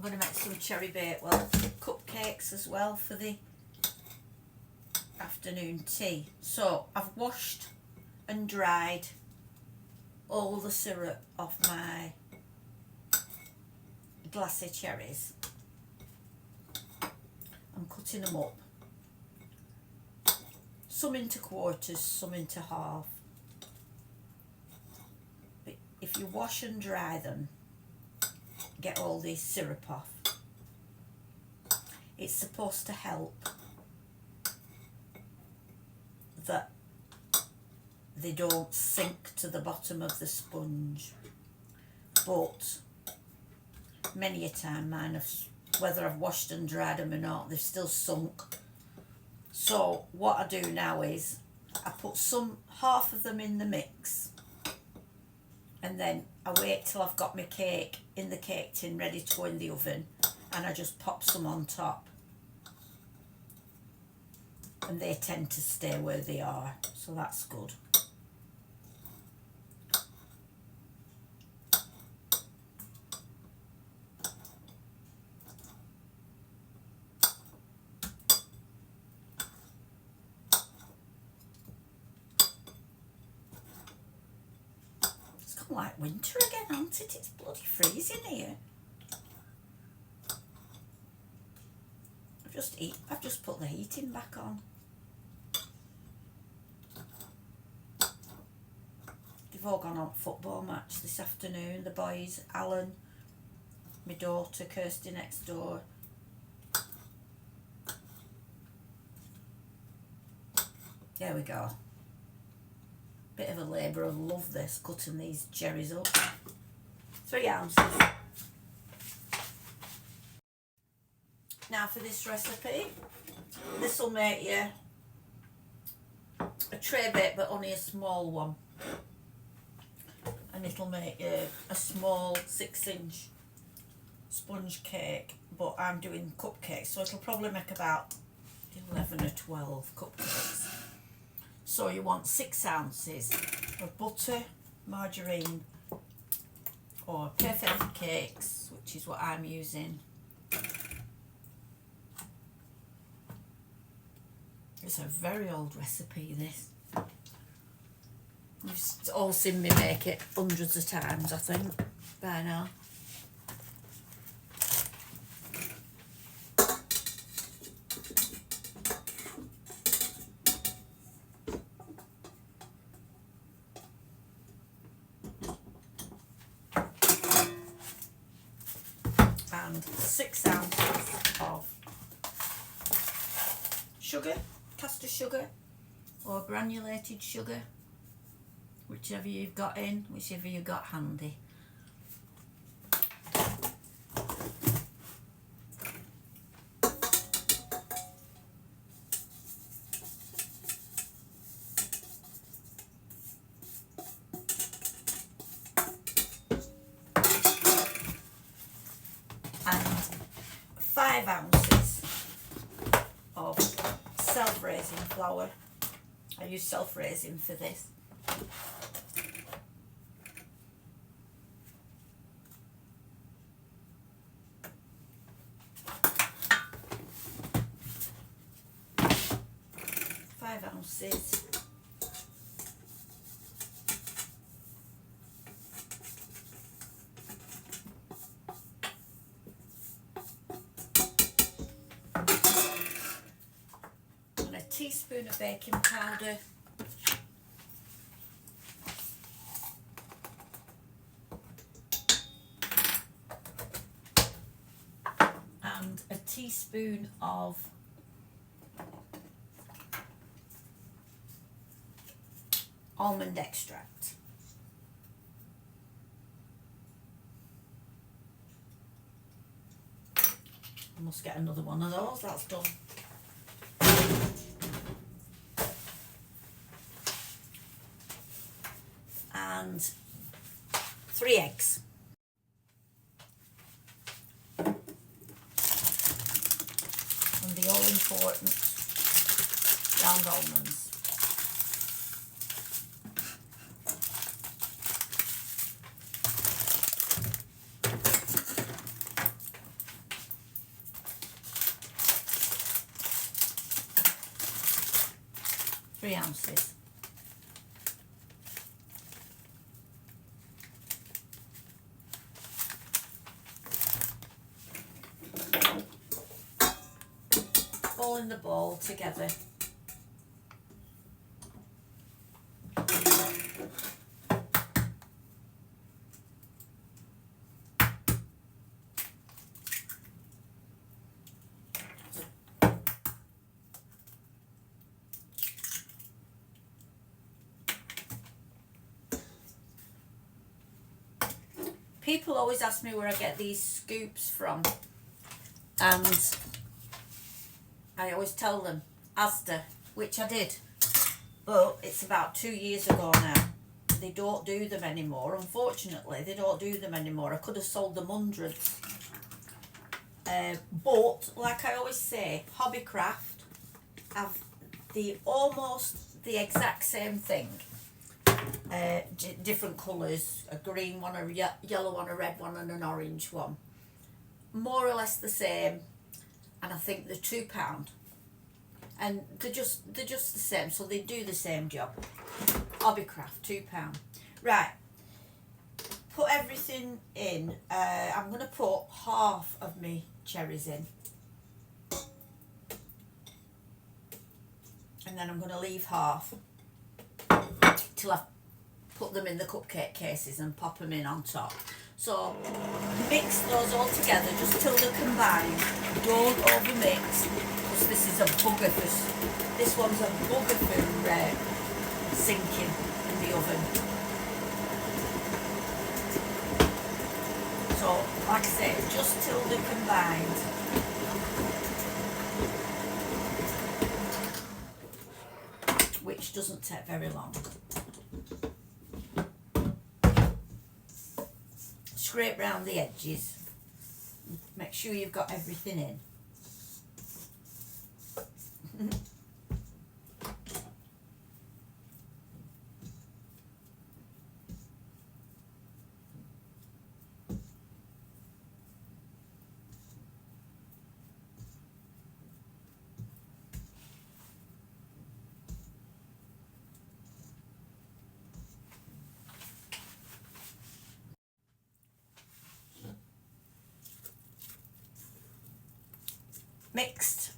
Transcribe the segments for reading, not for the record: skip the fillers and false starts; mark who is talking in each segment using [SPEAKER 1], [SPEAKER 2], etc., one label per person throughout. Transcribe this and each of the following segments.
[SPEAKER 1] I'm going to make some Cherry Bakewell cupcakes as well for the afternoon tea. So I've washed and dried all the syrup off my glassy cherries. I'm cutting them up, some into quarters, some into half. But if you wash and dry them, get all the syrup off. It's supposed to help that they don't sink to the bottom of the sponge, but many a time mine have, whether I've washed and dried them or not, they've still sunk. So what I do now is I put half of them in the mix, and then I wait till I've got my cake in the cake tin ready to go in the oven, and I just pop some on top, and they tend to stay where they are, so that's good. Like winter again, hasn't it? It's bloody freezing here. I've just put the heating back on. They've all gone on football match this afternoon. The boys, Alan, my daughter Kirsty next door. There we go. Bit of a labour of love this, cutting these cherries up. 3 ounces. Now for this recipe, this will make you a tray bake, but only a small one, and it'll make you a small 6-inch sponge cake, but I'm doing cupcakes, so it'll probably make about 11 or 12 cupcakes. So you want 6 ounces of butter, margarine, or Perfect Cakes, which is what I'm using. It's a very old recipe, this. You've all seen me make it hundreds of times, I think, by now. And 6 ounces of sugar, caster sugar or granulated sugar, whichever you've got handy. And 5 ounces of self-raising flour. I use self-raising for this. Ounces. And a teaspoon of baking powder. And a teaspoon of almond extract. I must get another one of those, that's done. And 3 eggs. And the all important ground almonds. 3 ounces. All in the bowl together. People always ask me where I get these scoops from, and I always tell them Asda, which I did, but it's about 2 years ago now. They don't do them anymore. Unfortunately, they don't do them anymore. I could have sold them hundreds. But like I always say, Hobbycraft have almost the exact same thing. Different colours, a green one, a yellow one, a red one and an orange one. More or less the same, and I think they're £2. And they're just the same, so they do the same job. Hobbycraft, £2. Right, put everything in. I'm going to put half of my cherries in. And then I'm going to leave half till I've put them in the cupcake cases and pop them in on top. So mix those all together just till they're combined. Don't overmix, because this is a bugger for, this one's a bugger for sinking in the oven. So like I say, just till they're combined. Which doesn't take very long. Scrape round the edges. Make sure you've got everything in. Mixed,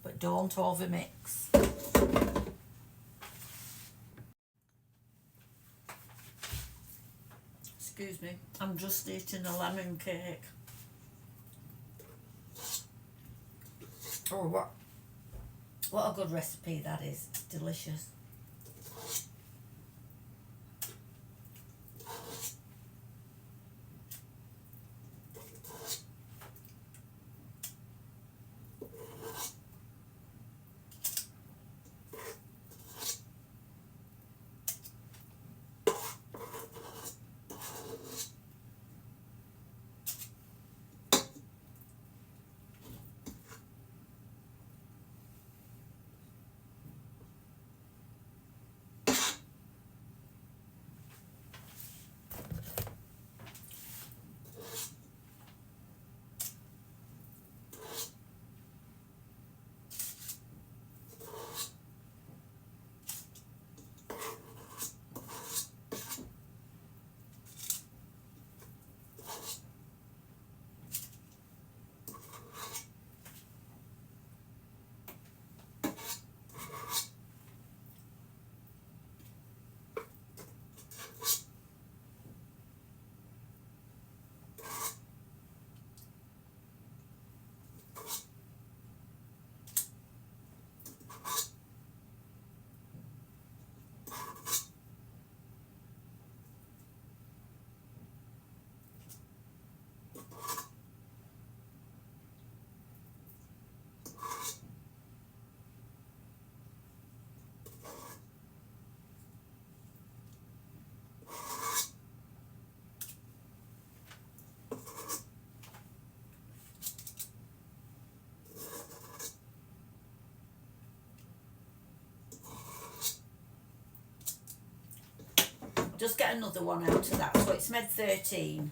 [SPEAKER 1] but don't overmix. Excuse me, I'm just eating a lemon cake. Oh, what a good recipe that is. It's delicious. Just get another one out of that. So it's made 13.